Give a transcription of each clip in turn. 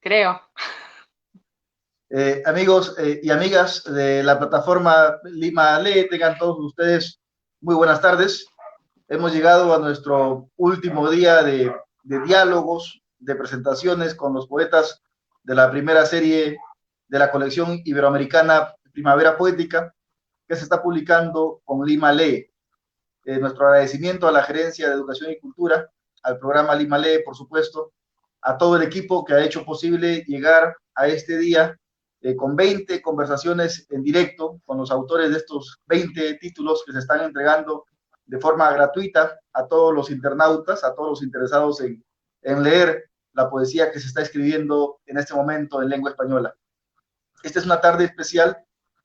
creo. Amigos y amigas de la plataforma Lima Lee, tengan todos ustedes muy buenas tardes. Hemos llegado a nuestro último día de diálogos, de presentaciones con los poetas de la primera serie de la colección iberoamericana Primavera Poética, que se está publicando con Lima Lee. Nuestro agradecimiento a la Gerencia de Educación y Cultura, al programa Lima Lee, por supuesto, a todo el equipo que ha hecho posible llegar a este día con 20 conversaciones en directo con los autores de estos 20 títulos que se están entregando de forma gratuita a todos los internautas, a todos los interesados en leer la poesía que se está escribiendo en este momento en lengua española. Esta es una tarde especial.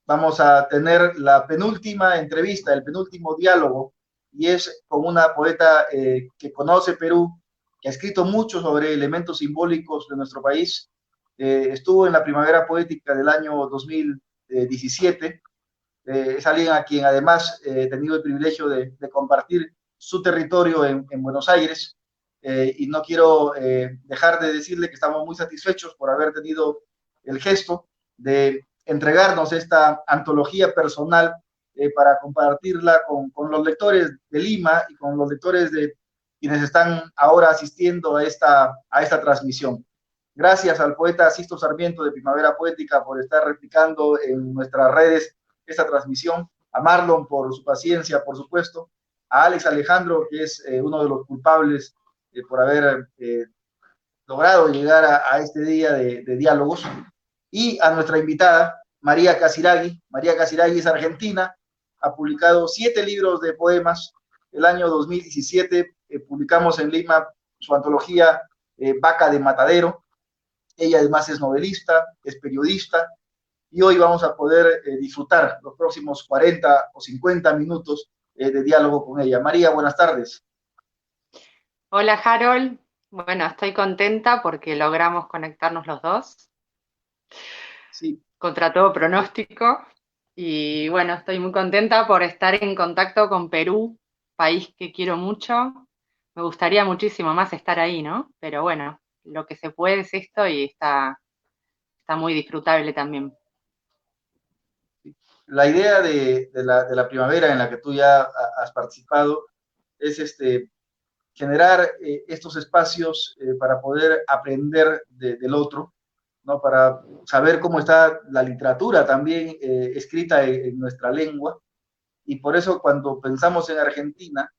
Vamos a tener la penúltima entrevista, el penúltimo diálogo, y es con una poeta que conoce Perú, que ha escrito mucho sobre elementos simbólicos de nuestro país. Estuvo en la Primavera Poética del año 2017. Es alguien a quien además he tenido el privilegio de compartir su territorio en Buenos Aires. Y no quiero dejar de decirle que estamos muy satisfechos por haber tenido el gesto de entregarnos esta antología personal para compartirla con los lectores de Lima y con los lectores de quienes están ahora asistiendo a esta transmisión. Gracias al poeta Sisto Sarmiento de Primavera Poética por estar replicando en nuestras redes esta transmisión, a Marlon por su paciencia, por supuesto, a Alex Alejandro, que es uno de los culpables por haber logrado llegar a este día de diálogos, y a nuestra invitada, María Casiraghi. María Casiraghi es argentina, ha publicado 7 libros de poemas. El año 2017 publicamos en Lima su antología Vaca de Matadero. Ella además es novelista, es periodista, y hoy vamos a poder disfrutar los próximos 40 o 50 minutos de diálogo con ella. María, buenas tardes. Hola, Harold. Bueno, estoy contenta porque logramos conectarnos los dos Sí, contra todo pronóstico. Y bueno, estoy muy contenta por estar en contacto con Perú, país que quiero mucho. Me gustaría muchísimo más estar ahí, ¿no? Pero bueno, lo que se puede es esto y está muy disfrutable también. la idea de la primavera en la que tú ya has participado es generar estos espacios para poder aprender del otro, ¿no? Para saber cómo está la literatura también escrita en nuestra lengua. Y por eso cuando pensamos en Argentina,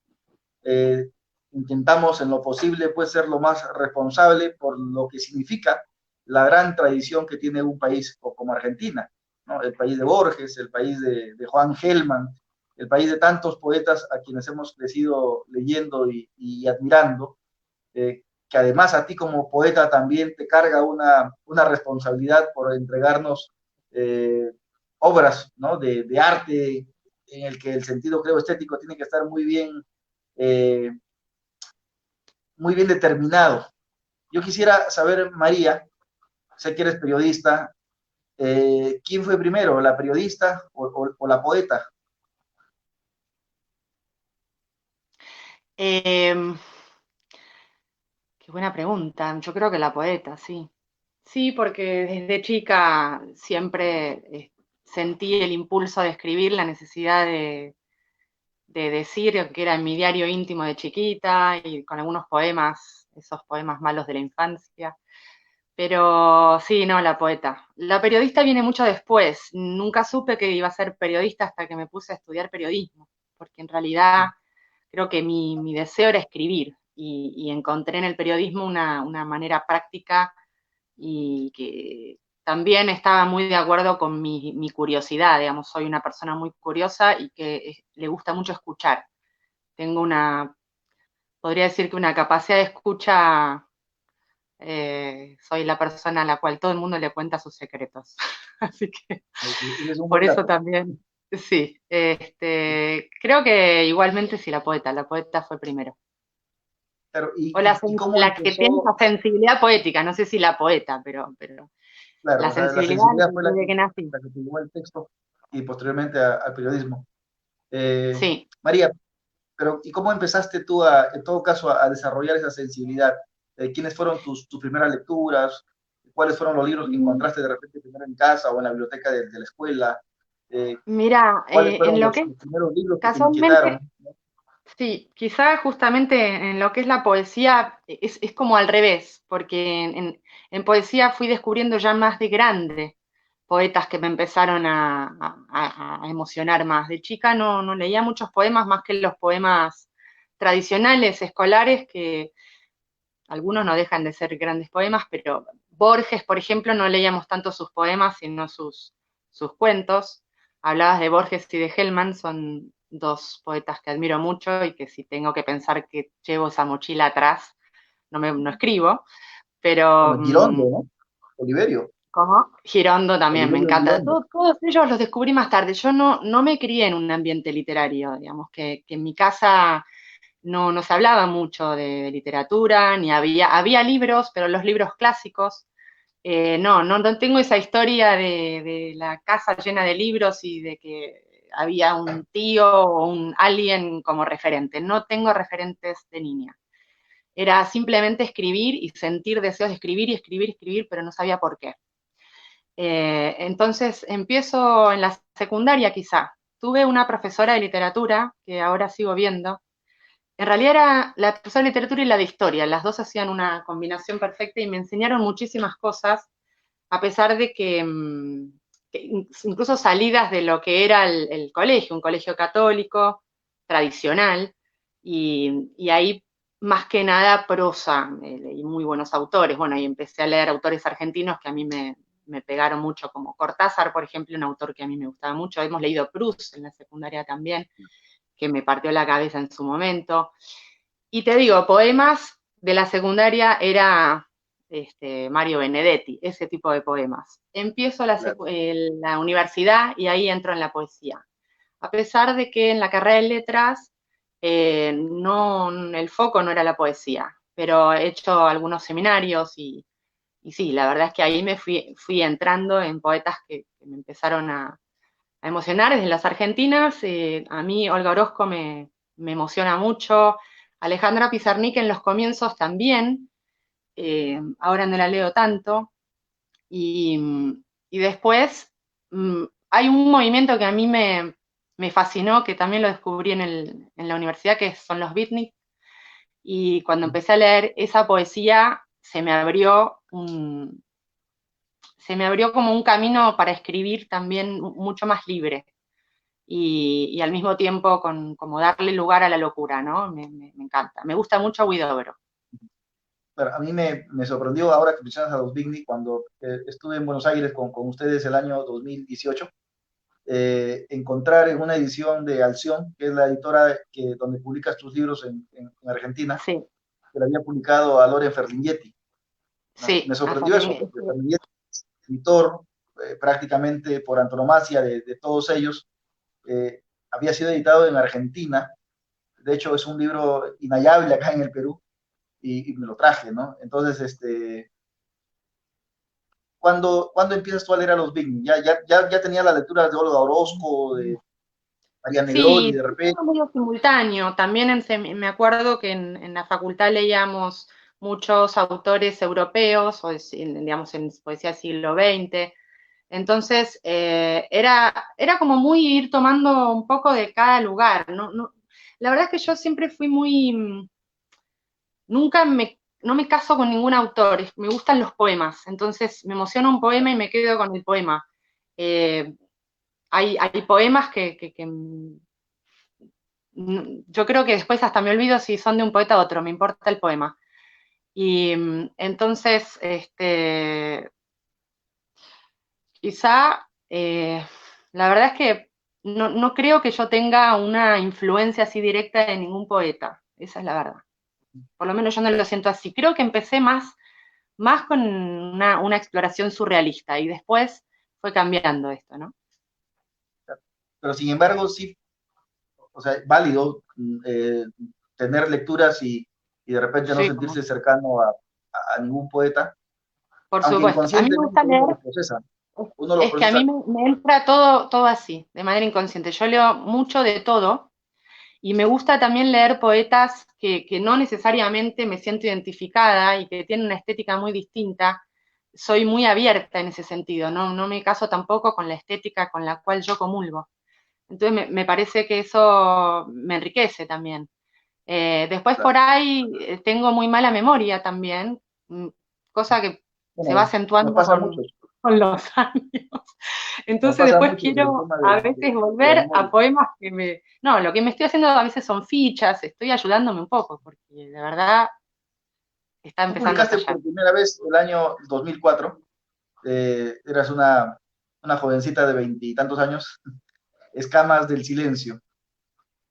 eh, intentamos en lo posible pues ser lo más responsable por lo que significa la gran tradición que tiene un país como Argentina, ¿no? El país de Borges, el país de Juan Gelman, el país de tantos poetas a quienes hemos crecido leyendo y admirando, que además a ti como poeta también te carga una responsabilidad por entregarnos obras, ¿no? De arte en el que el sentido, creo, estético tiene que estar eh, muy bien determinado. Yo quisiera saber, María, sé que eres periodista, ¿quién fue primero, la periodista o la poeta? Em, Qué buena pregunta. Yo creo que la poeta, sí. Sí, porque desde chica siempre sentí el impulso de escribir, la necesidad de decir que era en mi diario íntimo de chiquita y con algunos poemas, esos poemas malos de la infancia. Pero sí, no, la poeta. La periodista viene mucho después. Nunca supe que iba a ser periodista hasta que me puse a estudiar periodismo, porque en realidad creo que mi deseo era escribir y encontré en el periodismo una manera práctica y que también estaba muy de acuerdo con mi curiosidad, digamos, soy una persona muy curiosa y que le gusta mucho escuchar. Tengo podría decir que una capacidad de escucha, soy la persona a la cual todo el mundo le cuenta sus secretos. Así que Ese es un por buen eso dato. también, sí, creo que igualmente sí, la poeta fue primero. Claro, O y cómo la que tiene empezó? esa sensibilidad poética, no sé si la poeta, pero Claro, la o sea, la sensibilidad sensibilidad fue desde que nací. la que te llevó al texto y posteriormente al periodismo. Sí. María, pero ¿y cómo empezaste tú, en todo caso, a desarrollar esa sensibilidad? ¿Quiénes fueron tus primeras lecturas? ¿Cuáles fueron los libros que encontraste de repente primero en casa o en la biblioteca de la escuela? Eh, Mira, ¿Cuáles fueron en lo que es los primeros libros que te inquietaron? casualmente, sí, quizá justamente en lo que es la poesía es como al revés, porque en poesía fui descubriendo ya más de grande poetas que me empezaron a emocionar más. De chica no leía muchos poemas más que los poemas tradicionales, escolares, que algunos no dejan de ser grandes poemas, pero Borges, por ejemplo, no leíamos tanto sus poemas, sino sus cuentos. Hablabas de Borges y de Hellman, son dos poetas que admiro mucho y que si tengo que pensar que llevo esa mochila atrás, no escribo, pero Bueno, Girondo, ¿no? Oliverio. ¿cómo? Girondo también, me Oliverio encanta. Girondo. Todos ellos los descubrí más tarde. Yo no me crié en un ambiente literario, digamos, que en mi casa no se hablaba mucho de literatura, ni había libros, pero los libros clásicos. No tengo esa historia de la casa llena de libros y de que había un tío o un alguien como referente. No tengo referentes de niña. Era simplemente escribir y sentir deseos de escribir y escribir, escribir, pero no sabía por qué. Entonces empiezo en la secundaria quizá. Tuve una profesora de literatura que ahora sigo viendo. En realidad era la profesora de literatura y la de historia. Las dos hacían una combinación perfecta y me enseñaron muchísimas cosas, a pesar de que incluso salidas de lo que era el colegio, un colegio católico, tradicional, y ahí más que nada prosa, leí muy buenos autores, bueno, y empecé a leer autores argentinos que a mí me pegaron mucho, como Cortázar, por ejemplo, un autor que a mí me gustaba mucho, hemos leído Proust en la secundaria también, que me partió la cabeza en su momento, y te digo, poemas de la secundaria era Mario Benedetti, ese tipo de poemas. Empiezo Claro. la universidad y ahí entro en la poesía. A pesar de que en la carrera de letras el foco no era la poesía, pero he hecho algunos seminarios y sí, la verdad es que ahí me fui entrando en poetas que me empezaron a emocionar desde las argentinas. A mí Olga Orozco me emociona mucho. Alejandra Pizarnik en los comienzos también, ahora no la leo tanto. Y después hay un movimiento que a mí me fascinó, que también lo descubrí en la universidad, que son los beatniks. Y cuando empecé a leer esa poesía, se me abrió como un camino para escribir también mucho más libre y al mismo tiempo como darle lugar a la locura, ¿no? Me encanta. Me gusta mucho Huidobro. Pero a mí me sorprendió ahora que mencionas a los Bigni cuando estuve en Buenos Aires con ustedes el año 2018, encontrar en una edición de Alción, que es la editora donde publicas tus libros en Argentina, Sí, que la había publicado a Loren Ferlinghetti. ¿No? Me sí, a sorprendió eso, Ferlini. porque Ferlinghetti es escritor prácticamente por antonomasia de todos ellos, había sido editado en Argentina. De hecho es un libro inhallable acá en el Perú, y me lo traje, ¿no? Entonces, ¿cuándo empiezas tú a leer a los Big? ¿Ya tenía la lectura de Olga Orozco, de María Negroni, Sí, de repente? todo medio simultáneo. También me acuerdo que en la facultad leíamos muchos autores europeos, digamos, en poesía del siglo XX. Entonces, era como muy ir tomando un poco de cada lugar. La verdad es que yo siempre fui nunca no me caso con ningún autor, me gustan los poemas, entonces me emociona un poema y me quedo con el poema. Eh, hay poemas yo creo que después hasta me olvido si son de un poeta u otro, me importa el poema. Y entonces, quizá, la verdad es que no creo que yo tenga una influencia así directa de ningún poeta, esa es la verdad. Por lo menos yo no lo siento así. Creo que empecé más con una exploración surrealista y después fue cambiando esto, ¿no? Pero sin embargo, sí, o sea, válido tener lecturas y de repente no Sí, como, sentirse cercano a ningún poeta, por aunque supuesto. A mí me inconscientemente gusta leer, uno lo es que a mí procesa. me entra todo así, de manera inconsciente. Yo leo mucho de todo y me gusta también leer poetas que no necesariamente me siento identificada y que tienen una estética muy distinta. soy muy abierta en ese sentido, no me caso tampoco con la estética con la cual yo comulgo. Entonces me parece que eso me enriquece también. Después Claro. por ahí tengo muy mala memoria también, mm, cosa que se va Bueno, nos acentuando pasa a muchos, con los años. nos Entonces pasa a después muchos el quiero tema a veces de la volver a memoria. poemas que me... No, lo que me estoy haciendo a veces son fichas, estoy ayudándome un poco, porque de verdad está Tú empezando a publicaste fallar. por primera vez el año 2004, eras una jovencita de veintitantos años, Escamas del Silencio.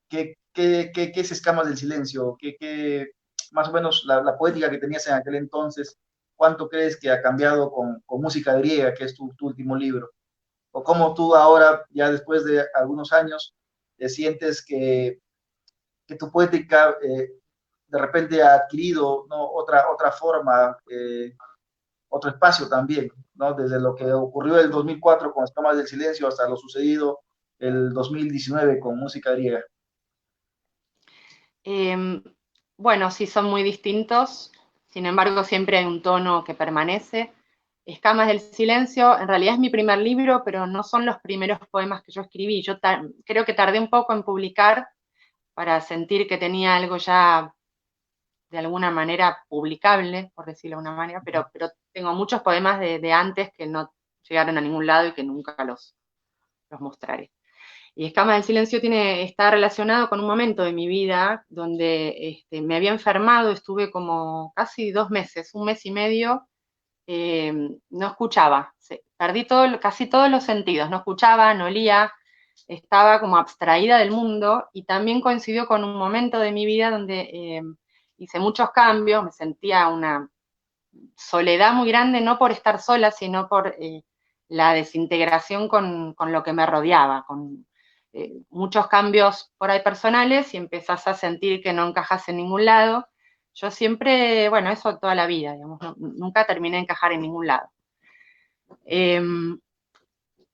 ¿Qué es Escamas del Silencio? Más o menos la poética que tenías en aquel entonces, cuánto crees que ha cambiado con Música Griega, que es tu último libro? ¿O cómo tú ahora, ya después de algunos años, te sientes que tu poética de repente ha adquirido, ¿no?, otra forma, otro espacio también, ¿no? Desde lo que ocurrió el 2004 con Escamas del Silencio hasta lo sucedido el 2019 con Música Griega. Eh, bueno, sí son muy distintos, sin embargo siempre hay un tono que permanece. Escamas del Silencio, en realidad es mi primer libro, pero no son los primeros poemas que yo escribí. Yo creo que tardé un poco en publicar para sentir que tenía algo ya de alguna manera publicable, por decirlo de alguna manera, pero tengo muchos poemas de antes que no llegaron a ningún lado y que nunca los mostraré. Y Escama del Silencio está relacionado con un momento de mi vida donde me había enfermado, estuve como casi 2 meses, un mes y medio, no escuchaba, perdí casi todos los sentidos, no escuchaba, no olía, estaba como abstraída del mundo y también coincidió con un momento de mi vida donde hice muchos cambios, me sentía una soledad muy grande, no por estar sola, sino por la desintegración con lo que me rodeaba, con muchos cambios por ahí personales y empezás a sentir que no encajas en ningún lado. Yo siempre, bueno, eso toda la vida, digamos, nunca terminé de encajar en ningún lado. Eh,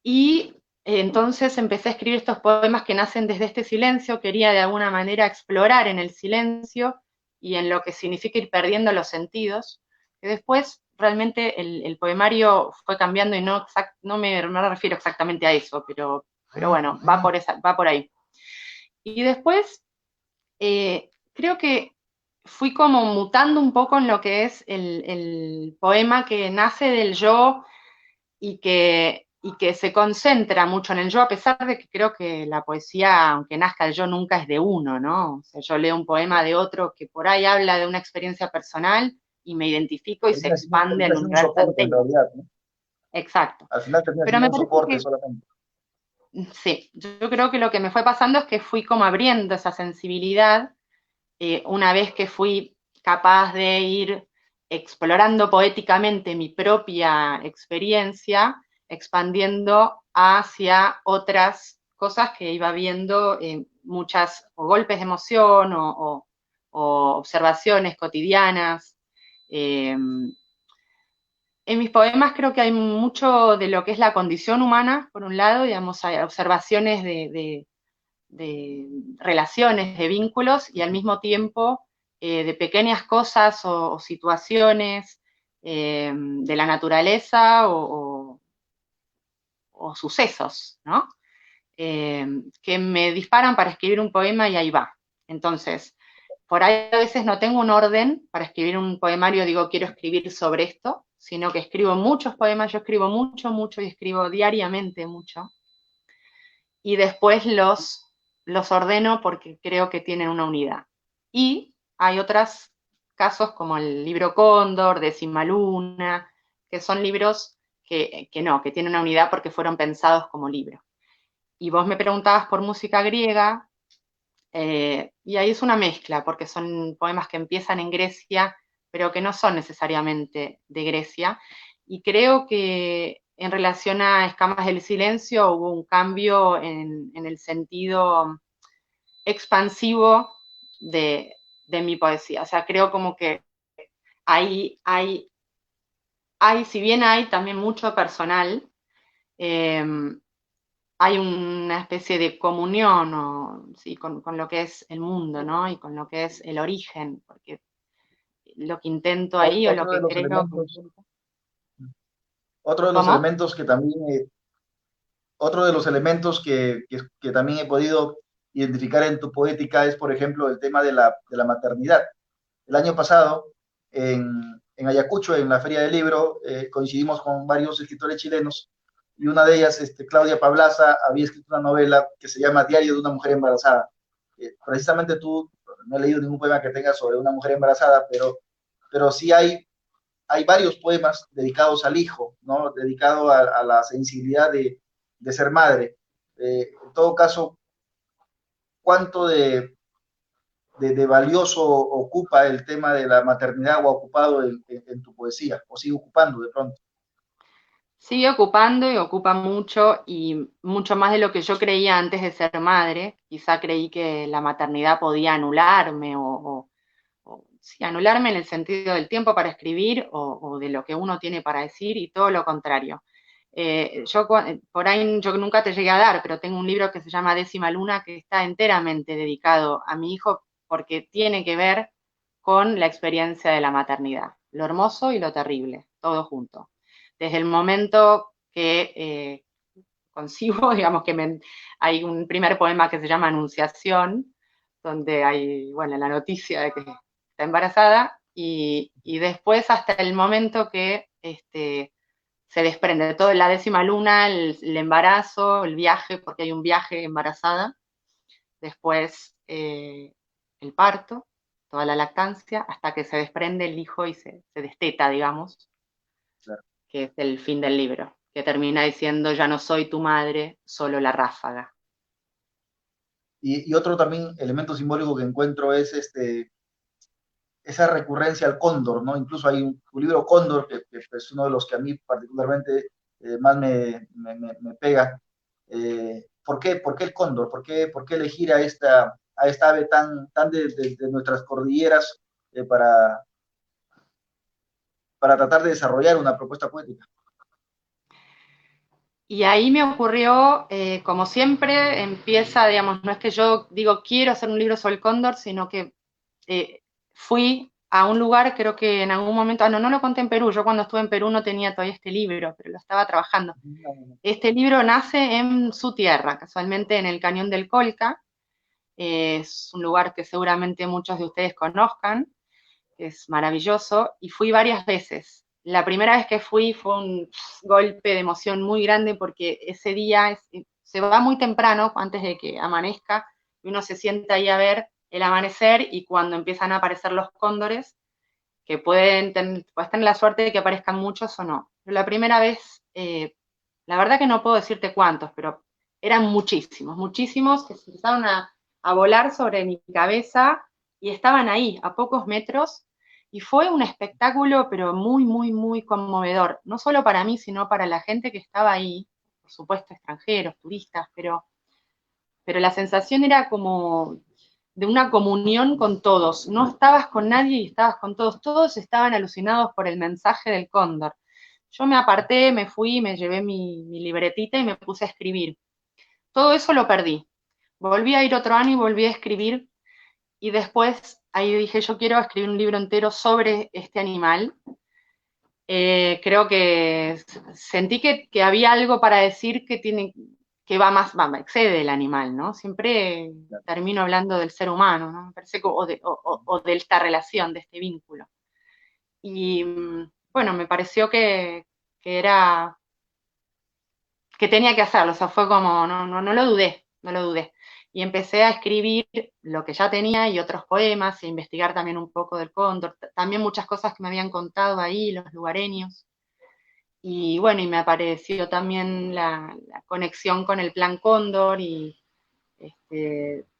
y entonces empecé a escribir estos poemas que nacen desde este silencio, quería de alguna manera explorar en el silencio y en lo que significa ir perdiendo los sentidos, que después realmente el poemario fue cambiando y no me refiero exactamente a eso, pero bueno, va por ahí. Y después creo que fui como mutando un poco en lo que es el poema que nace del yo y que se concentra mucho en el yo, a pesar de que creo que la poesía, aunque nazca del yo, nunca es de uno, ¿no? O sea, yo leo un poema de otro que por ahí habla de una experiencia personal y me identifico y se expande Termina al siendo un universo soporte en entero. realidad, ¿no? Exacto. Al final termina Pero siendo me un parece soporte que, solamente. sí, yo creo que lo que me fue pasando es que fui como abriendo esa sensibilidad una vez que fui capaz de ir explorando poéticamente mi propia experiencia, expandiendo hacia otras cosas que iba viendo, muchas o golpes de emoción o observaciones cotidianas. Eh, en mis poemas creo que hay mucho de lo que es la condición humana, por un lado, digamos, hay observaciones de relaciones, de vínculos y al mismo tiempo de pequeñas cosas o situaciones de la naturaleza o sucesos, ¿no? Que me disparan para escribir un poema y ahí va. Entonces, por ahí a veces no tengo un orden para escribir un poemario, digo, quiero escribir sobre esto, sino que escribo muchos poemas, yo escribo mucho, mucho y escribo diariamente mucho y después los ordeno porque creo que tienen una unidad. Y hay otros casos como el libro Cóndor, Décima Luna, que son libros que no, que tienen una unidad porque fueron pensados como libros. Y vos me preguntabas por música griega, y ahí es una mezcla, porque son poemas que empiezan en Grecia, pero que no son necesariamente de Grecia. Y creo que en relación a Escamas del Silencio hubo un cambio en el sentido expansivo de mi poesía. O sea, creo como que hay, hay, si bien hay también mucho personal, eh, hay una especie de comunión sí, con lo que es el mundo, ¿no? Y con lo que es el origen, porque lo que intento ahí o lo Otro de que los creo que elementos, intento. Otro de los ¿Cómo? elementos que también, otro de los elementos que también he podido identificar en tu poética es, por ejemplo, el tema de la maternidad. El año pasado, en Ayacucho, en la Feria del Libro, coincidimos con varios escritores chilenos y una de ellas, Claudia Pablaza, había escrito una novela que se llama Diario de una mujer embarazada. Precisamente tú, no he leído ningún poema que tenga sobre una mujer embarazada, pero sí hay varios poemas dedicados al hijo, ¿no? Dedicado a la sensibilidad de ser madre. En todo caso, ¿cuánto de valioso ocupa el tema de la maternidad o ha ocupado en tu poesía? ¿O sigue ocupando de pronto? Sigue ocupando y ocupa mucho y mucho más de lo que yo creía antes de ser madre. Quizá creí que la maternidad podía anularme o sí, anularme en el sentido del tiempo para escribir o de lo que uno tiene para decir y todo lo contrario. Por ahí yo nunca te llegué a dar, pero tengo un libro que se llama Décima Luna que está enteramente dedicado a mi hijo porque tiene que ver con la experiencia de la maternidad, lo hermoso y lo terrible, todo junto. Desde el momento que concibo, digamos que hay un primer poema que se llama Anunciación, donde hay, bueno, la noticia de que está embarazada, y después hasta el momento que se desprende de toda la décima luna, el embarazo, el viaje, porque hay un viaje embarazada, después el parto, toda la lactancia, hasta que se desprende el hijo y se desteta, digamos, Claro. que es el fin del libro, que termina diciendo, ya no soy tu madre, solo la ráfaga. Y otro también elemento simbólico que encuentro es esa recurrencia al cóndor, ¿no? Incluso hay un libro Cóndor, que es uno de los que a mí particularmente más me pega. ¿Por qué el cóndor? Por qué elegir a esta ave tan de nuestras cordilleras para tratar de desarrollar una propuesta poética? Y ahí me ocurrió, como siempre, empieza, digamos, no es que yo digo quiero hacer un libro sobre el cóndor, sino que fui a un lugar, creo que en algún momento, no, no lo conté en Perú, yo cuando estuve en Perú no tenía todavía este libro, pero lo estaba trabajando. Este libro nace en su tierra, casualmente en el Cañón del Colca, es un lugar que seguramente muchos de ustedes conozcan, es maravilloso, y fui varias veces. La primera vez que fui fue un golpe de emoción muy grande porque ese día se va muy temprano, antes de que amanezca, y uno se sienta ahí a ver el amanecer y cuando empiezan a aparecer los cóndores, que puedes tener la suerte de que aparezcan muchos o no. Pero la primera vez, la verdad que no puedo decirte cuántos, pero eran muchísimos, muchísimos que se empezaron a volar sobre mi cabeza y estaban ahí, a pocos metros, y fue un espectáculo, pero muy, muy, muy conmovedor, no solo para mí, sino para la gente que estaba ahí, por supuesto extranjeros, turistas, pero la sensación era como de una comunión con todos. No estabas con nadie y estabas con todos. Todos estaban alucinados por el mensaje del cóndor. Yo me aparté, me fui, me llevé mi libretita y me puse a escribir. Todo eso lo perdí. Volví a ir otro año y volví a escribir. Y después ahí dije, yo quiero escribir un libro entero sobre este animal. Creo que sentí que había algo para decir que excede el animal, ¿no? Siempre termino hablando del ser humano, ¿no? Me parece o de esta relación, de este vínculo. Y bueno, me pareció que era, que tenía que hacerlo, o sea, fue como, no lo dudé, no lo dudé. Y empecé a escribir lo que ya tenía y otros poemas, e investigar también un poco del cóndor, también muchas cosas que me habían contado ahí los lugareños. Y bueno, y me apareció también la conexión con el Plan Cóndor y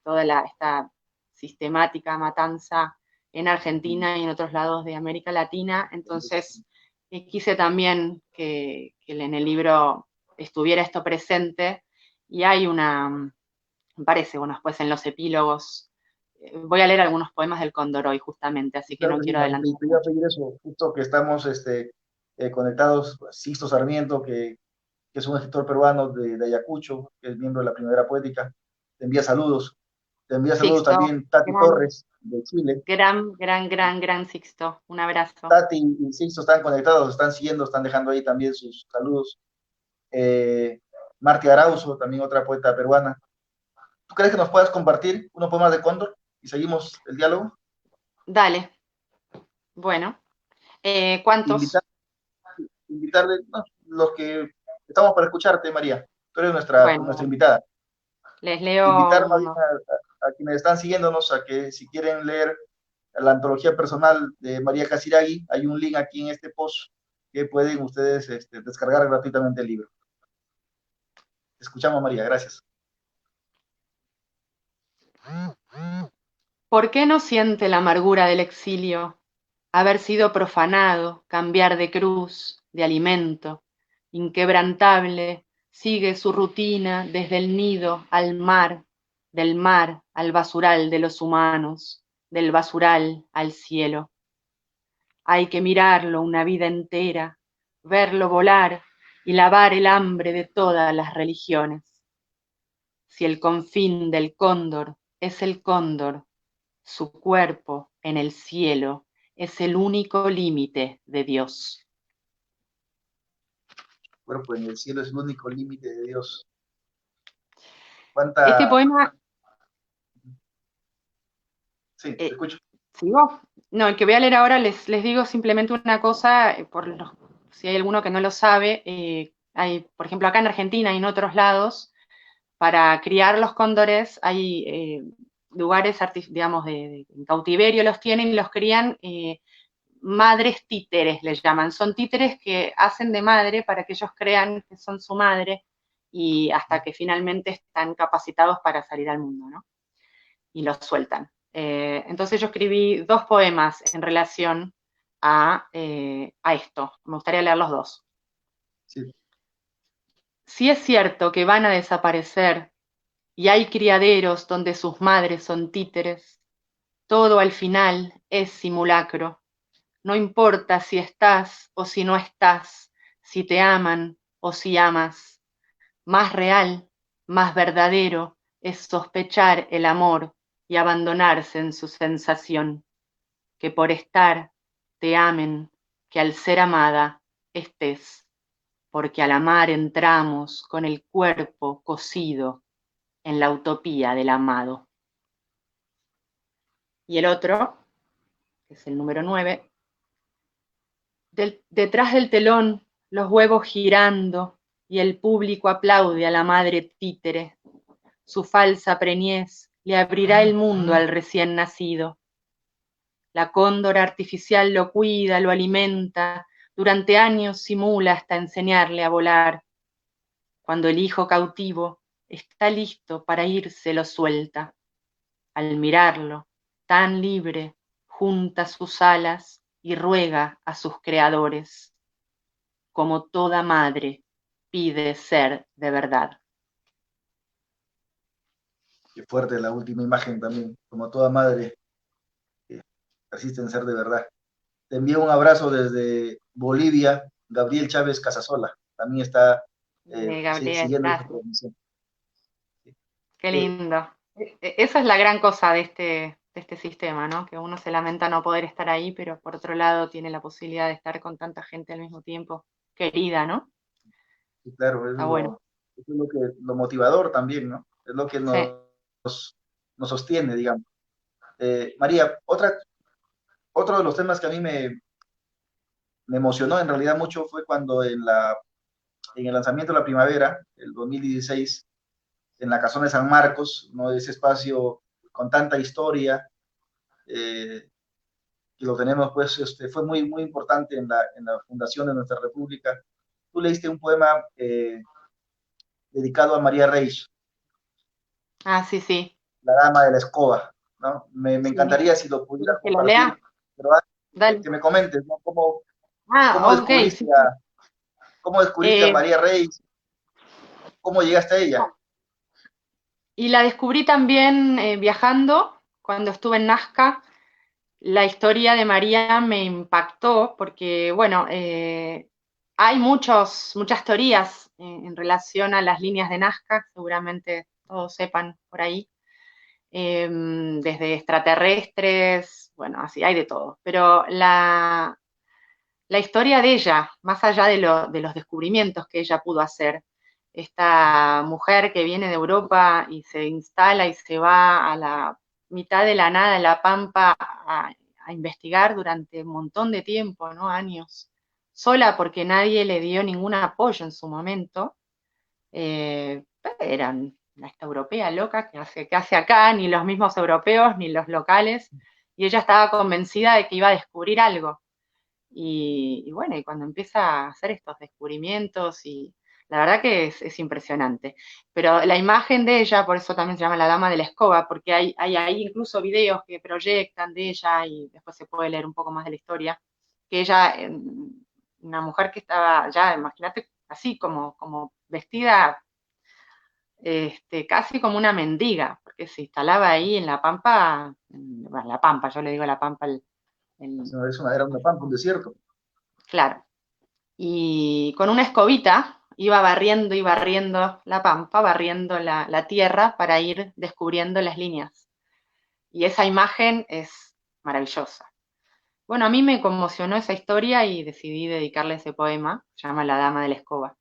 toda esta sistemática matanza en Argentina y en otros lados de América Latina. Entonces, quise también que en el libro estuviera esto presente y hay me parece, bueno, después en los epílogos, voy a leer algunos poemas del Cóndor hoy justamente, así que Claro no que sí, quiero Mari, adelantar te iba a mucho. pedir eso, justo que estamos conectados, Sixto Sarmiento, que es un escritor peruano de Ayacucho, que es miembro de la Primavera Poética, te envía saludos. Te envía saludos Sixto, también Tati gran, Torres de Chile. gran Sixto. Un abrazo. Tati y Sixto están conectados, están siguiendo, están dejando ahí también sus saludos. Eh, Marti Arauzo, también otra poeta peruana. ¿Tú crees que nos puedas compartir unos poemas de Cóndor y seguimos el diálogo? Dale. Bueno, ¿cuántos? Invitar, invitarle, no, los que estamos para escucharte, María. Tú eres nuestra Bueno, invitada. les leo Invitar más bien uno. a quienes están siguiéndonos a que si quieren leer la antología personal de María Casiraghi, hay un link aquí en este post que pueden ustedes descargar gratuitamente el libro. Te escuchamos, María, gracias. ¿Por qué no siente la amargura del exilio? Haber sido profanado, cambiar de cruz, de alimento, inquebrantable, sigue su rutina desde el nido al mar, del mar al basural de los humanos, del basural al cielo. Hay que mirarlo una vida entera, verlo volar y lavar el hambre de todas las religiones. Si el confín del cóndor es el cóndor, su cuerpo en el cielo es el único límite de Dios. Cuerpo en el cielo es el único límite de Dios. Este ¿Cuánta? poema, Sí, te eh, escucho. ¿sigo? No, el que voy a leer ahora les digo simplemente una cosa, si hay alguno que no lo sabe, hay, por ejemplo, acá en Argentina y en otros lados, para criar los cóndores hay lugares, digamos, en cautiverio los tienen y los crían madres títeres, les llaman. Son títeres que hacen de madre para que ellos crean que son su madre y hasta que finalmente están capacitados para salir al mundo, ¿no? Y los sueltan. Entonces yo escribí dos poemas en relación a esto. Me gustaría leer los dos. Sí. Si es cierto que van a desaparecer y hay criaderos donde sus madres son títeres, todo al final es simulacro. No importa si estás o si no estás, si te aman o si amas. Más real, más verdadero es sospechar el amor y abandonarse en su sensación, que por estar te amen, que al ser amada estés, porque al amar entramos con el cuerpo cosido en la utopía del amado. Y el otro, que es el número 9, detrás del telón, los huevos girando, y el público aplaude a la madre títere. Su falsa preñez le abrirá el mundo al recién nacido. La cóndora artificial lo cuida, lo alimenta, durante años simula hasta enseñarle a volar. Cuando el hijo cautivo está listo para irse, lo suelta. Al mirarlo, tan libre, junta sus alas y ruega a sus creadores, como toda madre pide ser de verdad. Qué fuerte la última imagen también, como toda madre que persiste en ser de verdad. Te envío un abrazo desde Bolivia, Gabriel Chávez Casasola. También está Gabriel, siguiendo esta gracias. transmisión. Qué Eh, lindo. Esa es la gran cosa de este sistema, ¿no? Que uno se lamenta no poder estar ahí, pero por otro lado tiene la posibilidad de estar con tanta gente al mismo tiempo, querida, ¿no? sí, claro, Está bueno. eso es lo motivador también, ¿no? Es lo que Sí. nos sostiene, digamos. María, otro de los temas que a mí me emocionó en realidad mucho fue cuando en el lanzamiento de la primavera, el 2016, en la Casona de San Marcos, ¿no? Ese espacio con tanta historia, que lo tenemos, pues, fue muy importante en la fundación de nuestra república. Tú leíste un poema dedicado a María Reich, Ah, sí, sí. la dama de la escoba, ¿no? Me Sí. encantaría si lo pudieras ¿Quieres que lo compartir, lea? pero antes Dale. que me comentes, ¿no? Ah, ok, sí, sí. Cómo descubriste a Eh, María Reich? ¿Cómo llegaste a ella? y la descubrí también viajando, cuando estuve en Nazca. La historia de María me impactó porque, bueno, hay muchas teorías en relación a las líneas de Nazca, seguramente todos sepan por ahí. desde extraterrestres, bueno, así hay de todo. Pero la historia de ella, más allá de los descubrimientos que ella pudo hacer, esta mujer que viene de Europa y se instala y se va a la mitad de la nada, en la pampa, a investigar durante un montón de tiempo, ¿no? Años, sola porque nadie le dio ningún apoyo en su momento. Eran esta europea loca qué hace acá, ni los mismos europeos, ni los locales, y ella estaba convencida de que iba a descubrir algo. Y bueno, y cuando empieza a hacer estos descubrimientos, y la verdad que es impresionante. Pero la imagen de ella, por eso también se llama la Dama de la Escoba, porque hay ahí incluso videos que proyectan de ella, y después se puede leer un poco más de la historia, que ella, una mujer que estaba ya, imagínate, así como vestida, casi como una mendiga, porque se instalaba ahí en la pampa, bueno, la pampa, yo le digo la pampa, el- Era una pampa, un desierto. claro, y con una escobita iba barriendo y barriendo la pampa, barriendo la tierra para ir descubriendo las líneas. Y esa imagen es maravillosa. Bueno, a mí me conmocionó esa historia y decidí dedicarle ese poema, se llama La Dama de la Escoba.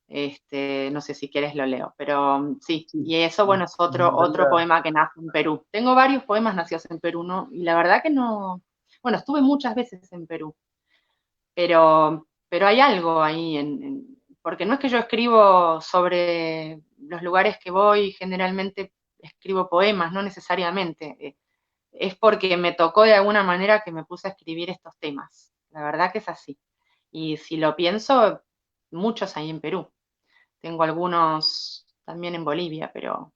No sé si quieres lo leo, pero sí, Sí, y eso, bueno, es me otro encantaría. poema que nace en Perú. Tengo varios poemas nacidos en Perú, ¿no? Y la verdad que no, bueno, estuve muchas veces en Perú, pero hay algo ahí, porque no es que yo escribo sobre los lugares que voy, generalmente escribo poemas, no necesariamente, es porque me tocó de alguna manera que me puse a escribir estos temas. La verdad que es así. Y si lo pienso, muchos hay en Perú. Tengo algunos también en Bolivia, pero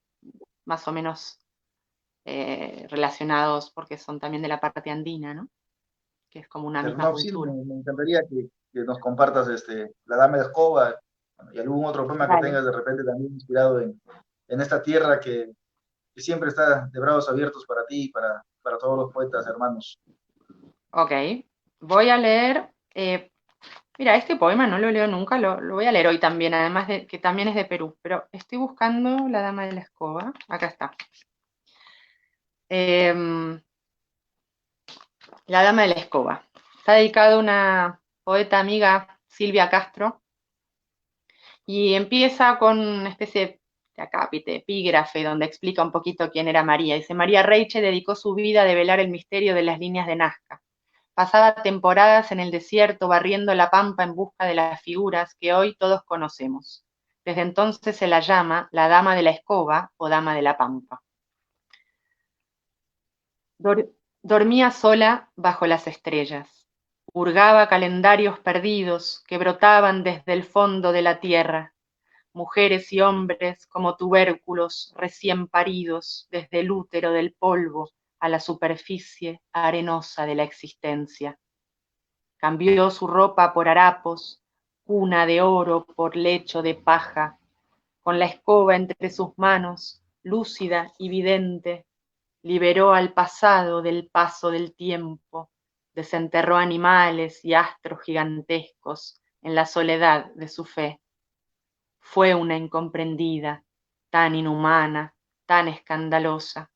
más o menos relacionados porque son también de la parte andina, ¿no? Que es como una Pero misma no, sí, cultura. me encantaría que nos compartas La Dama de Escoba, bueno, y algún otro poema que Dale. tengas de repente también inspirado en esta tierra que siempre está de brazos abiertos para ti y para todos los poetas hermanos. Ok. Voy a leer. Mira, este poema no lo leo nunca, lo voy a leer hoy también, además de que también es de Perú, pero estoy buscando La Dama de la Escoba. Acá está. Em, La Dama de la Escoba. Está dedicado a una poeta amiga, Silvia Castro, y empieza con una especie de acápite, epígrafe, donde explica un poquito quién era María. Dice, María Reiche dedicó su vida a develar el misterio de las líneas de Nazca. Pasaba temporadas en el desierto barriendo la pampa en busca de las figuras que hoy todos conocemos. Desde entonces se la llama la Dama de la Escoba o Dama de la Pampa. Dormía sola bajo las estrellas. Hurgaba calendarios perdidos que brotaban desde el fondo de la tierra, mujeres y hombres como tubérculos recién paridos desde el útero del polvo a la superficie arenosa de la existencia. Cambió su ropa por harapos, cuna de oro por lecho de paja, con la escoba entre sus manos, lúcida y vidente, liberó al pasado del paso del tiempo, desenterró animales y astros gigantescos en la soledad de su fe. Fue una incomprendida, tan inhumana, tan escandalosa.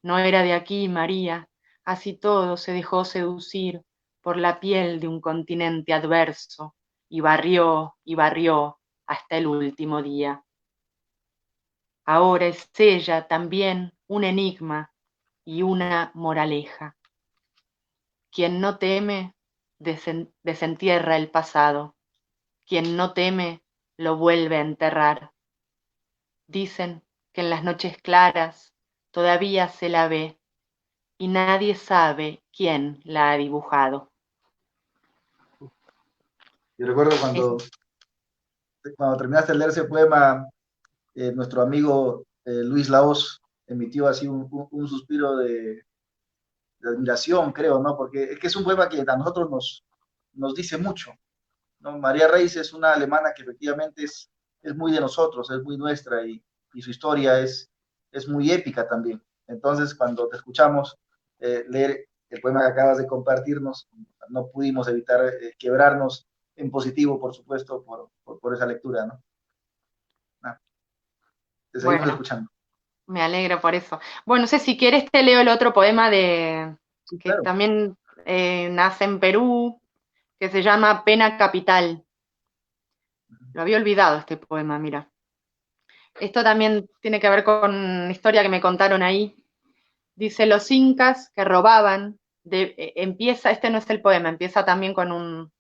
No era de aquí, María, así todo se dejó seducir por la piel de un continente adverso y barrió hasta el último día. Ahora es ella también un enigma y una moraleja. Quien no teme desentierra el pasado, quien no teme lo vuelve a enterrar. Dicen que en las noches claras todavía se la ve y nadie sabe quién la ha dibujado. Y recuerdo Es, cuando terminaste de leer ese poema, nuestro amigo Luis Laos emitió así un suspiro de admiración, creo, ¿no? Porque es que es un poema que a nosotros nos dice mucho, ¿no? María Reis es una alemana que efectivamente es muy de nosotros, es muy nuestra y su historia es muy épica también. Entonces, cuando te escuchamos leer el poema que acabas de compartirnos, no pudimos evitar quebrarnos en positivo, por supuesto, por esa lectura, ¿no? Ah, te seguimos bueno, escuchando. Me alegro por eso. Bueno, no sé si quieres te leo el otro poema Sí, que claro. también nace en Perú, que se llama Pena Capital. Lo había olvidado este poema, mira. Esto también tiene que ver con una historia que me contaron ahí. Dice, los incas que robaban, empieza, este no es el poema, empieza también con un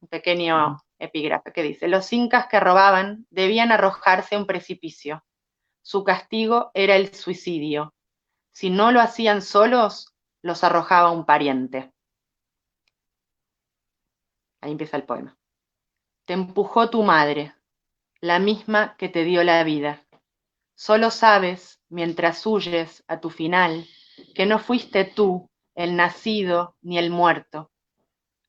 pequeño Ujú. epígrafe que dice, los incas que robaban debían arrojarse a un precipicio. Su castigo era el suicidio. Si no lo hacían solos, los arrojaba un pariente. Ahí empieza el poema. Te empujó tu madre, la misma que te dio la vida. Solo sabes, mientras huyes a tu final, que no fuiste tú el nacido ni el muerto.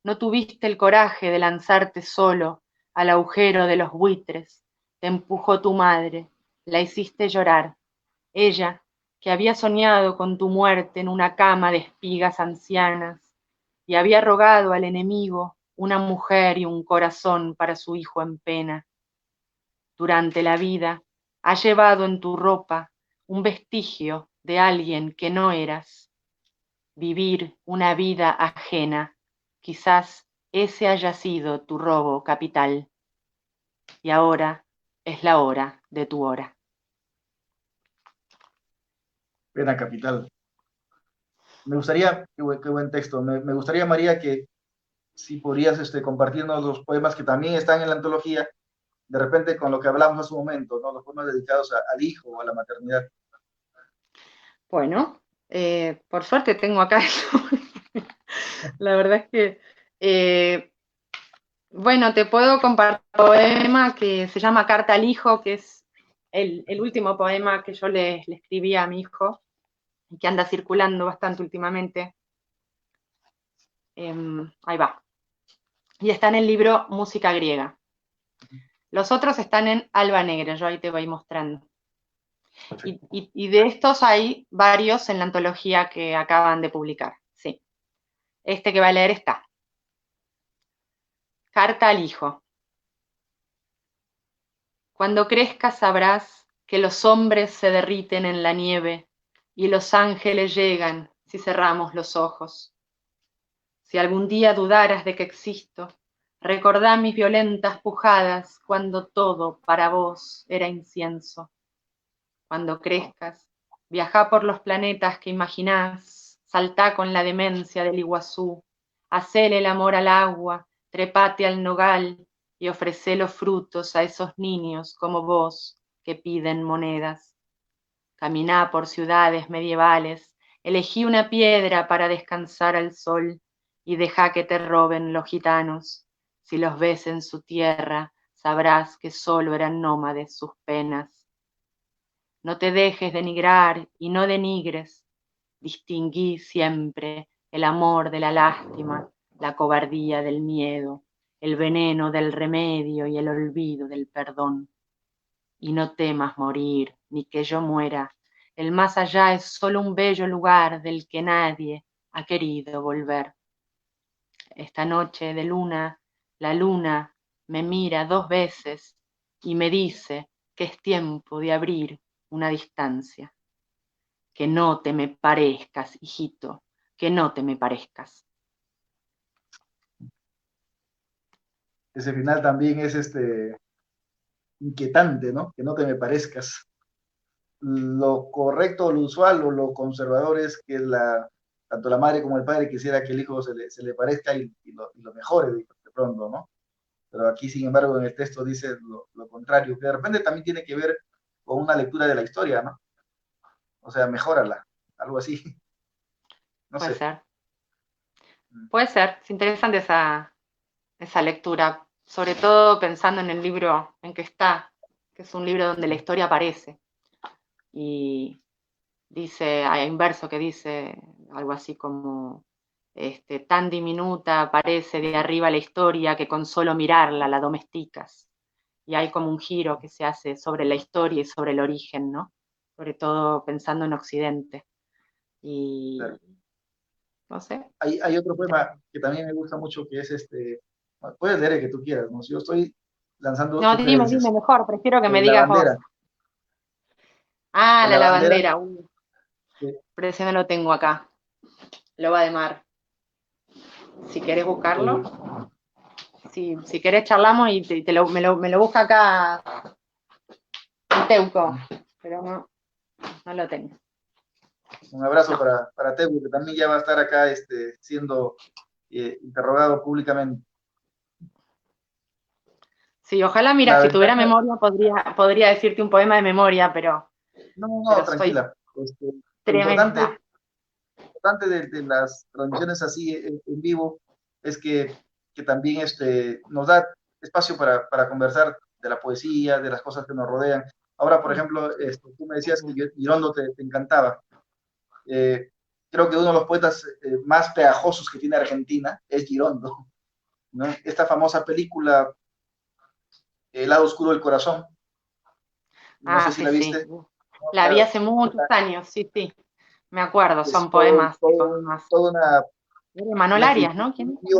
No tuviste el coraje de lanzarte solo al agujero de los buitres. Te empujó tu madre, la hiciste llorar. Ella, que había soñado con tu muerte en una cama de espigas ancianas, y había rogado al enemigo una mujer y un corazón para su hijo en pena. Durante la vida, ha llevado en tu ropa un vestigio de alguien que no eras. Vivir una vida ajena, quizás ese haya sido tu robo capital. Y ahora es la hora de tu hora. Pena capital. Me gustaría, qué buen texto, me gustaría, María, que si podrías compartirnos los poemas que también están en la antología, de repente con lo que hablamos hace un momento, ¿no? Los poemas dedicados al hijo o a la maternidad. Bueno, por suerte tengo acá eso. La verdad es que, eh, bueno, te puedo compartir un poema que se llama Carta al Hijo, que es el último poema que yo le escribí a mi hijo, y que anda circulando bastante últimamente. Ahí va. Y está en el libro Música Griega. Los otros están en Alba Negra, yo ahí te voy mostrando. Perfecto. Y de estos hay varios en la antología que acaban de publicar. Sí. Este que va a leer está. Carta al Hijo. Cuando crezcas sabrás que los hombres se derriten en la nieve y los ángeles llegan si cerramos los ojos. Si algún día dudaras de que existo, recordá mis violentas pujadas cuando todo para vos era incienso. Cuando crezcas, viajá por los planetas que imaginás, saltá con la demencia del Iguazú, hacele el amor al agua, trepate al nogal y ofrecé los frutos a esos niños como vos que piden monedas. Caminá por ciudades medievales, elegí una piedra para descansar al sol y dejá que te roben los gitanos. Si los ves en su tierra, sabrás que solo eran nómades sus penas. No te dejes denigrar y no denigres. Distinguí siempre el amor de la lástima, la cobardía del miedo, el veneno del remedio y el olvido del perdón. Y no temas morir, ni que yo muera. El más allá es solo un bello lugar del que nadie ha querido volver. Esta noche de luna, la luna me mira 2 veces y me dice que es tiempo de abrir una distancia. Que no te me parezcas, hijito, que no te me parezcas. Ese final también es inquietante, ¿no? Que no te me parezcas. Lo correcto, lo usual o lo conservador es que tanto la madre como el padre quisiera que el hijo se le parezca y lo mejore de pronto, ¿no? Pero aquí, sin embargo, en el texto dice lo contrario, que de repente también tiene que ver con una lectura de la historia, ¿no? O sea, mejórala, algo así, no Puede sé. ser, puede ser. Es interesante esa lectura, sobre todo pensando en el libro en que está, que es un libro donde la historia aparece. Y dice, hay un verso que dice algo así como, tan diminuta parece de arriba la historia que con solo mirarla la domesticas. Y hay como un giro que se hace sobre la historia y sobre el origen, ¿no? Sobre todo pensando en Occidente. Y no sé. Hay otro poema que también me gusta mucho que es puedes leer el que tú quieras, ¿no? Si yo estoy lanzando No, dime sugerencias. mejor, prefiero que me La digas vos. bandera. Ah, La la lavandera, lavandera. sí, Pero ese no lo tengo acá. Loba de mar. Si querés buscarlo. eh, Si querés charlamos y me lo busca acá en Teuco. Pero no lo tengo. un abrazo No. para Tegu, que también ya va a estar acá siendo interrogado públicamente. Sí, ojalá, mira, La si tuviera ventaja, memoria podría decirte un poema de memoria, no, no, pero soy tranquila. Lo tremenda. importante de las transmisiones así en vivo es que también nos da espacio para conversar de la poesía, de las cosas que nos rodean. Ahora, por ejemplo, tú me decías que Girondo te encantaba. Eh, Creo que uno de los poetas más pegajosos que tiene Argentina es Girondo, ¿no? Esta famosa película, El lado oscuro del corazón, no sé Ah, si sí, la sí. viste, ¿no? La vi hace muchos años, sí, sí. Me acuerdo, Es son poemas, poemas. toda De Manuel una Arias, escritura, ¿no? ¿Quién es?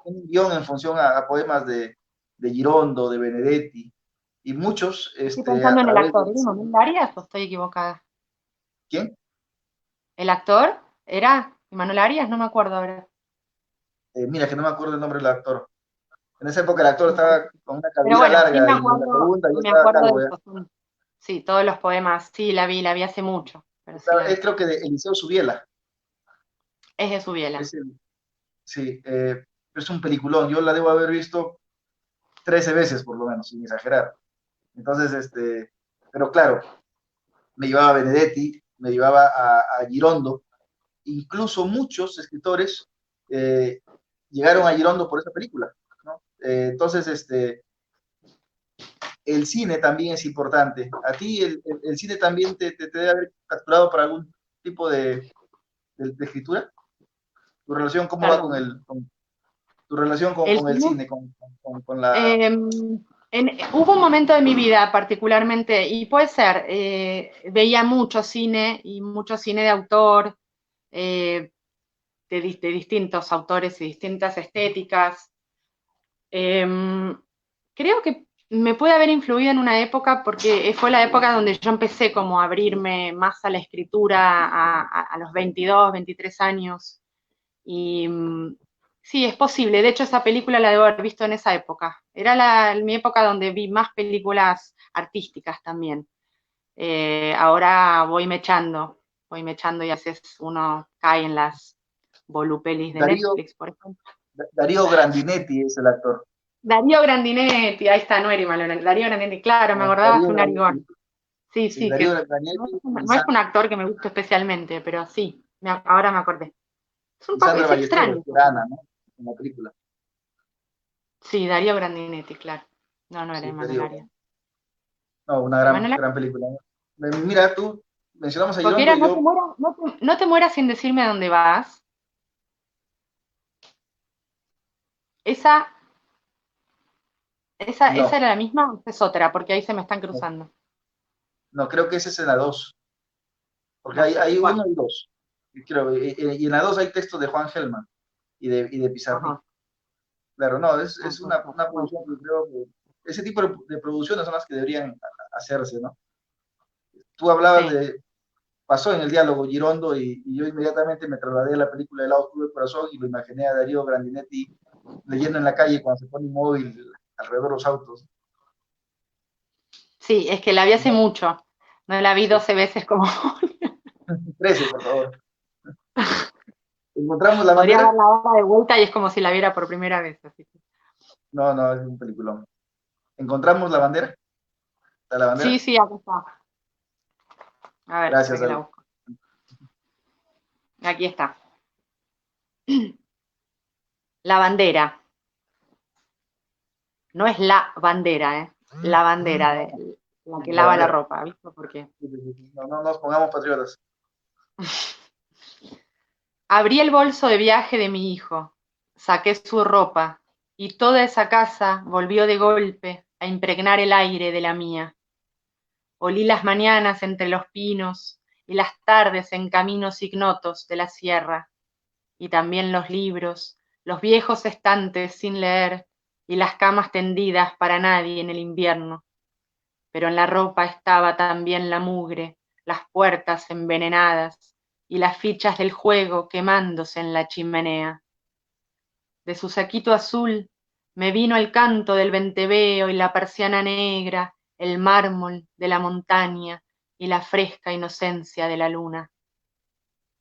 un guión en función a poemas de Girondo, de Benedetti, y muchos Estoy a pensando en el través actor. del ¿Era cine. Manuel Arias o estoy equivocada? ¿Quién? ¿El actor era Manuel Arias? No me acuerdo ahora. Mira, que no me acuerdo el nombre del actor. En esa época el actor estaba con una Pero cabellera bueno, sí larga y en la segunda ya me estaba acuerdo de calvo ya. eso. Sí, todos los poemas, sí, la vi hace mucho, pero sí la Es vi. creo que de Eliseo Subiela. Es de Subiela. Es sí, es un peliculón. Yo la debo haber visto 13 veces por lo menos, sin exagerar. Entonces, pero claro, me llevaba a Benedetti, me llevaba a Girondo, incluso muchos escritores eh, llegaron a Girondo por esa película, ¿no? Entonces, el cine también es importante. A ti el cine también te debe haber capturado para algún tipo de escritura. ¿Tu relación cómo va Perdón. tu relación El con el cine, cine, con la... hubo un momento de mi vida particularmente, y puede ser, veía mucho cine y mucho cine de autor, eh, de distintos autores y distintas estéticas. Creo que me puede haber influido en una época porque fue la época donde yo empecé como a abrirme más a la escritura a los 22, 23 años. Y sí, es posible. De hecho, esa película la debo haber visto en esa época. Era mi época donde vi más películas artísticas también. Ahora voy mechando y a veces uno cae en las volupelis de Darío, Netflix, por ejemplo. Darío Grandinetti es el actor. Darío Grandinetti, ahí está, no era Malona. Darío Grandinetti, claro, me acordaba, Darío fue un narigón. Grandinetti, Sí, sí, sí, que Darío no es, Grandinetti no es un actor que me guste especialmente, pero sí, ahora me acordé. y Sandra Es Ballesteros, extraño. que era Ana, ¿no? En la película. Sí, Darío Grandinetti, claro. No, no era Sí, Emanuel Darío. Arias. No, una Emanuel Arias, gran película, ¿no? Mira, tú mencionamos a porque Girondo era y yo, no te mueras sin decirme a dónde vas. Esa, esa no, era la misma, o es otra, porque ahí se me están no, cruzando. no, creo que ese es en la 2 porque No sé. hay Bueno, uno y dos. Y, creo, y en la 2 hay textos de Juan Gelman y de Pizarnik. ajá. Claro, no, Ah, es puede ser, una puede producción ser. que creo que ese tipo de producciones son las que deberían hacerse, ¿no? Tú hablabas Sí. de, pasó en el diálogo Girondo y yo inmediatamente me trasladé a la película El lado oscuro del corazón y lo imaginé a Darío Grandinetti leyendo en la calle cuando se pone inmóvil alrededor de los autos. Sí, es que la vi hace mucho. No la vi Sí. 12 veces como 13, por favor. ¿Encontramos la podría bandera? dar la hora de vuelta y es como si la viera por primera vez. Así que. No, no, es un peliculón. ¿Encontramos la bandera? ¿Está la Sí, bandera? sí, acá está. A ver, espera Gracias, que la David. busco. Aquí está. La bandera. No es la bandera, ¿eh? La bandera de No, la que la lava la bandera. ropa, ¿viste? Porque Sí, sí, sí. No, no nos pongamos patriotas. abrí el bolso de viaje de mi hijo, saqué su ropa, y toda esa casa volvió de golpe a impregnar el aire de la mía. Olí las mañanas entre los pinos y las tardes en caminos ignotos de la sierra, y también los libros, los viejos estantes sin leer y las camas tendidas para nadie en el invierno. pero en la ropa estaba también la mugre, las puertas envenenadas y las fichas del juego quemándose en la chimenea. De su saquito azul me vino el canto del venteveo y la persiana negra, el mármol de la montaña y la fresca inocencia de la luna.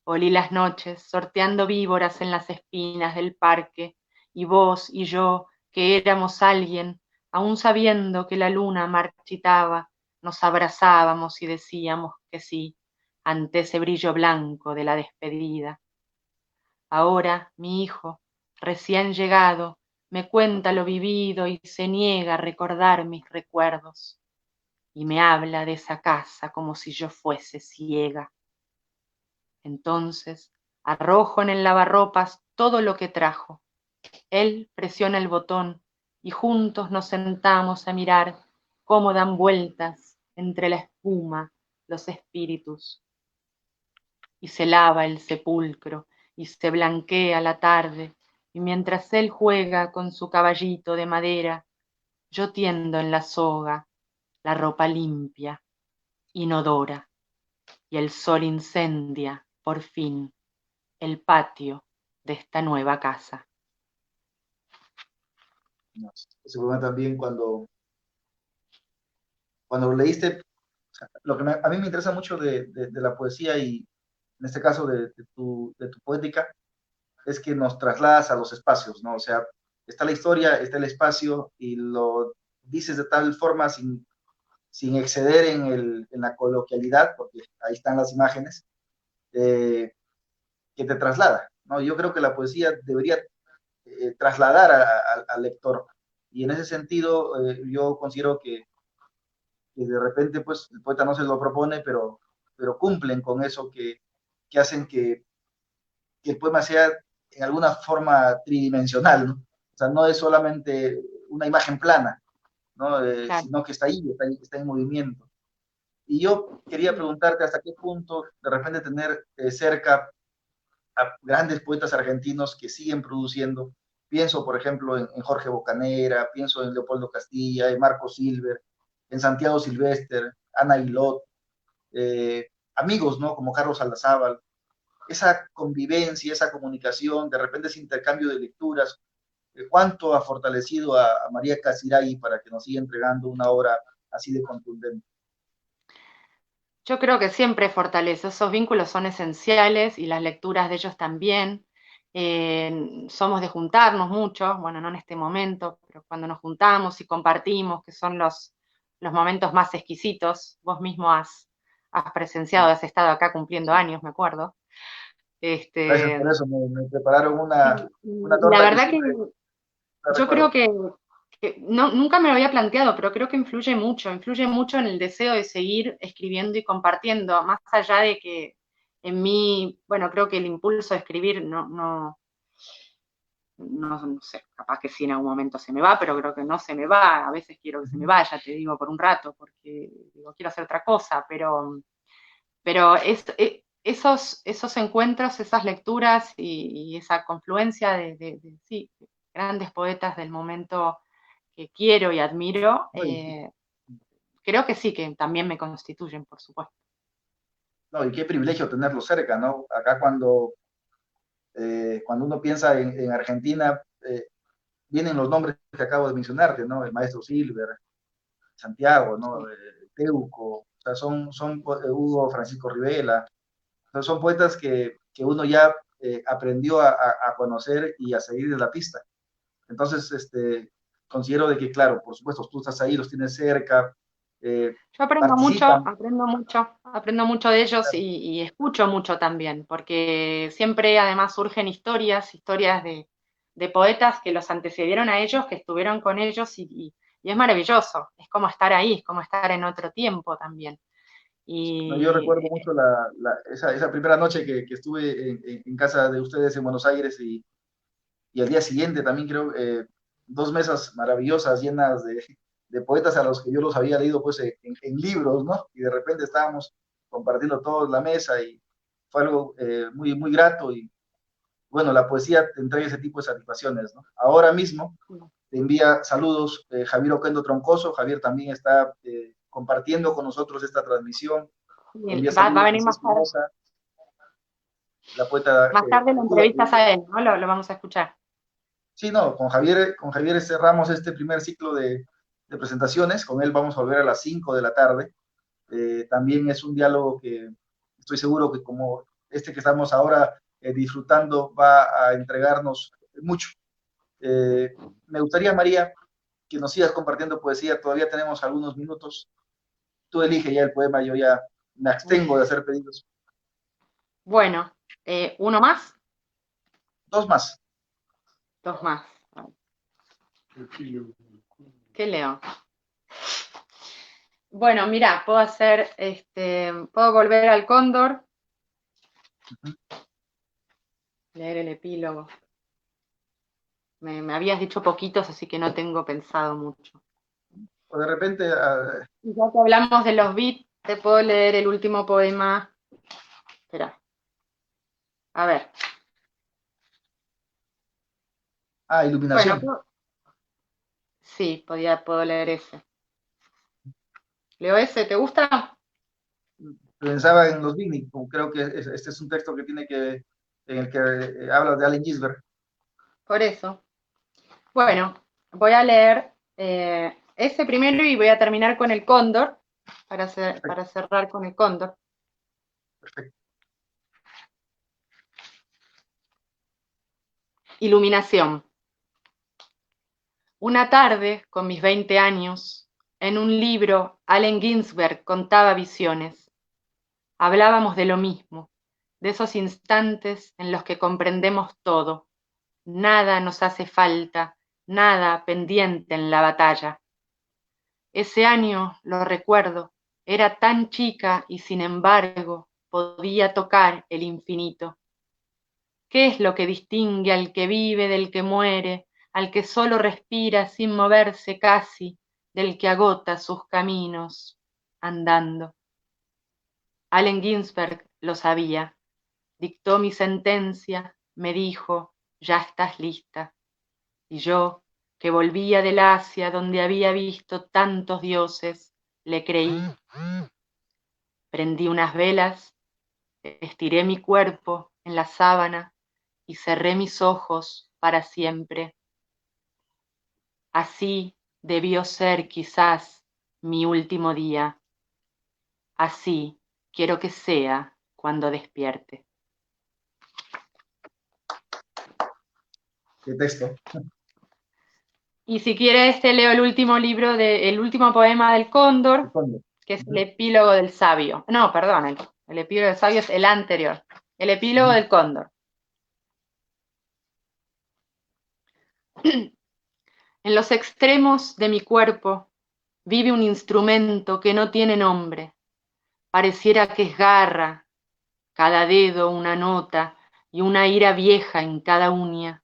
Olí las noches sorteando víboras en las espinas del parque, y vos y yo, que éramos alguien, aun sabiendo que la luna marchitaba, nos abrazábamos y decíamos que sí, ante ese brillo blanco de la despedida. Ahora mi hijo, recién llegado, me cuenta lo vivido y se niega a recordar mis recuerdos, y me habla de esa casa como si yo fuese ciega. Entonces arrojo en el lavarropas todo lo que trajo. Él presiona el botón y juntos nos sentamos a mirar cómo dan vueltas entre la espuma los espíritus. Y se lava el sepulcro y se blanquea la tarde, y mientras él juega con su caballito de madera, yo tiendo en la soga la ropa limpia, inodora, y el sol incendia, por fin, el patio de esta nueva casa. Ese poema también cuando lo leíste, lo que a mí me interesa mucho de la poesía y en este caso de tu poética, es que nos trasladas a los espacios, ¿no? O sea, está la historia, está el espacio y lo dices de tal forma sin exceder en la coloquialidad, porque ahí están las imágenes, eh, que te traslada, ¿no? Yo creo que la poesía debería trasladar al lector y en ese sentido yo considero que de repente pues el poeta no se lo propone, pero cumplen con eso que hacen que el poema sea en alguna forma tridimensional, ¿no? O sea, no es solamente una imagen plana, ¿no? Claro. Sino que está ahí, está en movimiento. Y yo quería preguntarte hasta qué punto de repente tener cerca a grandes poetas argentinos que siguen produciendo. Pienso, por ejemplo, en Jorge Bocanera, pienso en Leopoldo Castilla, en Marco Silver, en Santiago Silvester, Ana Hilot, amigos, ¿no? Como Carlos Aldazábal, esa convivencia, esa comunicación, de repente ese intercambio de lecturas, cuánto ha fortalecido a María Casiraghi para que nos siga entregando una obra así de contundente. Yo creo que siempre fortalece, esos vínculos son esenciales y las lecturas de ellos también. Somos de juntarnos mucho, bueno, no en este momento, pero cuando nos juntamos y compartimos, que son los momentos más exquisitos, vos mismo has presenciado, has estado acá cumpliendo años, me acuerdo. Gracias Este, por eso, me prepararon una la torta que verdad que siempre la yo creo recuerdo. que no, nunca me lo había planteado, pero creo que influye mucho en el deseo de seguir escribiendo y compartiendo, más allá de que en mí, bueno, creo que el impulso de escribir no sé, capaz que sí en algún momento se me va, pero creo que no se me va, a veces quiero que se me vaya, te digo, por un rato, porque digo, quiero hacer otra cosa, pero esos encuentros, esas lecturas y esa confluencia sí, grandes poetas del momento que quiero y admiro, No, creo que sí, que también me constituyen, por supuesto. no, y qué privilegio tenerlo cerca, ¿no? Acá cuando uno piensa en Argentina, vienen los nombres que acabo de mencionarte, ¿no? El maestro Silver, Santiago, ¿no? Sí. Teuco, o sea, son Hugo Francisco Rivela, o sea, son poetas que uno ya aprendió a conocer y a seguir de la pista. Entonces, considero de que, claro, por supuesto, tú estás ahí, los tienes cerca, Yo participan. aprendo mucho de ellos y escucho mucho también, porque siempre además surgen historias de poetas que los antecedieron a ellos, que estuvieron con ellos y es maravilloso, es como estar ahí, es como estar en otro tiempo también. No, yo Y recuerdo mucho esa primera noche que estuve en casa de ustedes en Buenos Aires y al día siguiente también creo 2 mesas maravillosas llenas de poetas a los que yo los había leído pues en libros, ¿no? Y de repente estábamos compartiendo todos la mesa y fue algo muy, muy grato y bueno, la poesía te entrega ese tipo de satisfacciones, ¿no? Ahora mismo te envía saludos Javier Oquendo Troncoso, Javier también está compartiendo con nosotros esta transmisión. Envía Va a saludos a venir más Ceci tarde. Mosa, la poeta Más tarde la activa. entrevistas a él, ¿no? Lo vamos a escuchar. Sí, no, con Javier cerramos este primer ciclo de presentaciones. Con él vamos a volver a las 5 de la tarde. También es un diálogo que estoy seguro que como este que estamos ahora disfrutando va a entregarnos mucho. Me gustaría, María, que nos sigas compartiendo poesía. Todavía tenemos algunos minutos. Tú elige ya el poema, yo ya me abstengo de Uf. hacer pedidos. Bueno, uno más, Dos más. dos más. ¿Qué leo? Bueno, mira, puedo hacer, puedo volver al cóndor, leer el epílogo. Me habías dicho poquitos, así que no tengo pensado mucho. O de repente, Y ya que hablamos de los beats, te puedo leer el último poema. Espera, a ver. Bueno, iluminación. sí, puedo leer ese. ¿Leo ese? ¿Te gusta? Pensaba en los Big, creo que este es un texto que tiene que, en el que habla de Allen Ginsberg. Por eso. Bueno, voy a leer ese primero y voy a terminar con el cóndor, Perfecto, para cerrar con el cóndor. perfecto. Iluminación. Una tarde, con mis 20 años, en un libro, Allen Ginsberg contaba visiones. Hablábamos de lo mismo, de esos instantes en los que comprendemos todo. Nada nos hace falta, nada pendiente en la batalla. Ese año, lo recuerdo, era tan chica y sin embargo podía tocar el infinito. ¿Qué es lo que distingue al que vive del que muere, al que solo respira sin moverse casi, del que agota sus caminos andando? Allen Ginsberg lo sabía, dictó mi sentencia, me dijo, ya estás lista. Y yo, que volvía del Asia donde había visto tantos dioses, le creí. Prendí unas velas, estiré mi cuerpo en la sábana y cerré mis ojos para siempre. Así debió ser quizás mi último día. Así quiero que sea cuando despierte. ¿Qué texto? Y si quieres te leo el último el último poema del Cóndor, Responde. que es el epílogo del sabio. No, perdón, el epílogo del sabio es el anterior. El epílogo del Cóndor. En los extremos de mi cuerpo vive un instrumento que no tiene nombre. Pareciera que es garra, cada dedo una nota y una ira vieja en cada uña.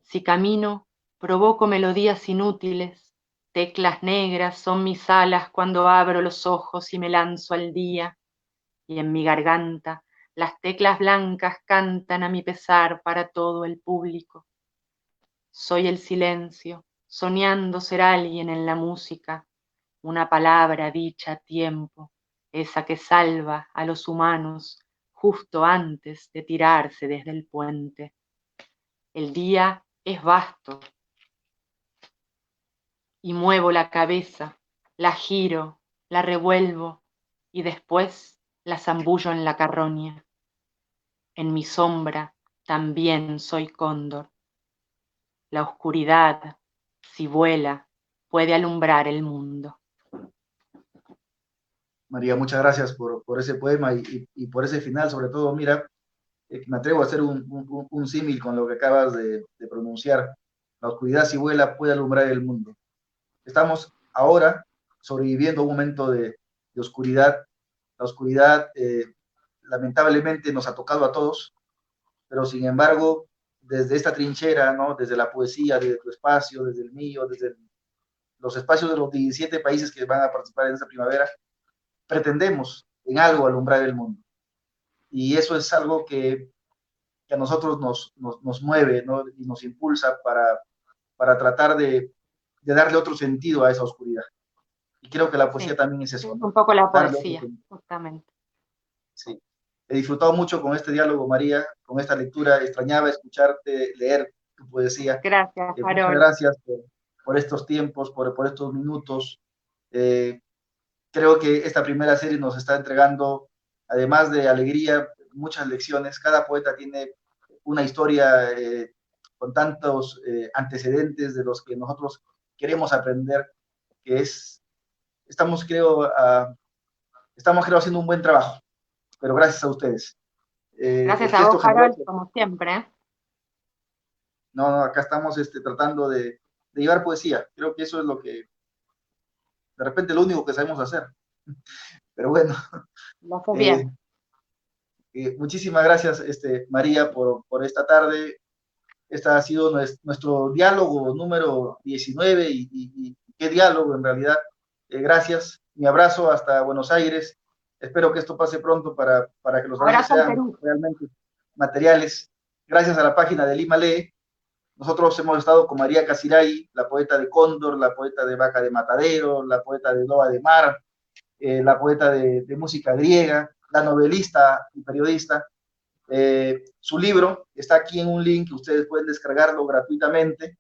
Si camino, provoco melodías inútiles, teclas negras son mis alas cuando abro los ojos y me lanzo al día, y en mi garganta las teclas blancas cantan a mi pesar para todo el público. Soy el silencio, soñando ser alguien en la música, una palabra dicha a tiempo, esa que salva a los humanos justo antes de tirarse desde el puente. El día es vasto y muevo la cabeza, la giro, la revuelvo y después la zambullo en la carroña. En mi sombra también soy cóndor. La oscuridad, si vuela, puede alumbrar el mundo. María, muchas gracias por ese poema y por ese final, sobre todo, mira, me atrevo a hacer un símil con lo que acabas de pronunciar. La oscuridad, si vuela, puede alumbrar el mundo. Estamos ahora sobreviviendo a un momento de oscuridad. La oscuridad, lamentablemente, nos ha tocado a todos, pero sin embargo, desde esta trinchera, ¿no? Desde la poesía, desde tu espacio, desde el mío, desde los espacios de los 17 países que van a participar en esta primavera, pretendemos en algo alumbrar el mundo. Y eso es algo que a nosotros nos mueve, ¿no? Y nos impulsa para tratar de darle otro sentido a esa oscuridad. Y creo que la poesía Sí, también es es eso, un ¿no? poco la Darle otro poesía, sentido. justamente. Sí. He disfrutado mucho con este diálogo, María, con esta lectura. Extrañaba escucharte leer tu poesía. Gracias, Muchas Harold. gracias por estos tiempos, por estos minutos. Eh, Creo que esta primera serie nos está entregando, además de alegría, muchas lecciones. Cada poeta tiene una historia con tantos antecedentes de los que nosotros queremos aprender, que es, estamos creo, estamos creo haciendo un buen trabajo, pero gracias a ustedes. Gracias El a vos, texto Harold, generoso, como siempre. no, no, acá estamos tratando de llevar poesía. Creo que eso es lo que, de repente, lo único que sabemos hacer. Pero bueno, Lo haces eh, bien. muchísimas gracias, María, por esta tarde. Este ha sido nuestro diálogo número 19 y qué diálogo en realidad. Gracias, mi abrazo hasta Buenos Aires. Espero que esto pase pronto para que los avances Abrazo al sean Perú. realmente materiales. Gracias a la página de Lima Lee, nosotros hemos estado con María Casiray, la poeta de Cóndor, la poeta de Vaca de Matadero, la poeta de Loba de Mar, la poeta de música griega, la novelista y periodista. Su libro está aquí en un link que ustedes pueden descargarlo gratuitamente.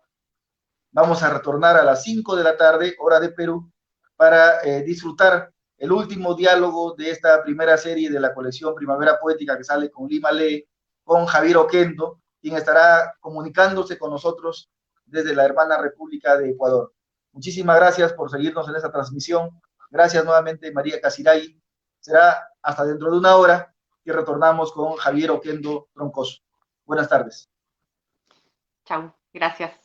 Vamos a retornar a las 5 de la tarde, hora de Perú, para disfrutar el último diálogo de esta primera serie de la colección Primavera Poética que sale con Lima Lee, con Javier Oquendo, quien estará comunicándose con nosotros desde la hermana República de Ecuador. Muchísimas gracias por seguirnos en esta transmisión. Gracias nuevamente, María Casiray. Será hasta dentro de una hora que retornamos con Javier Oquendo Troncoso. Buenas tardes. Chau, gracias.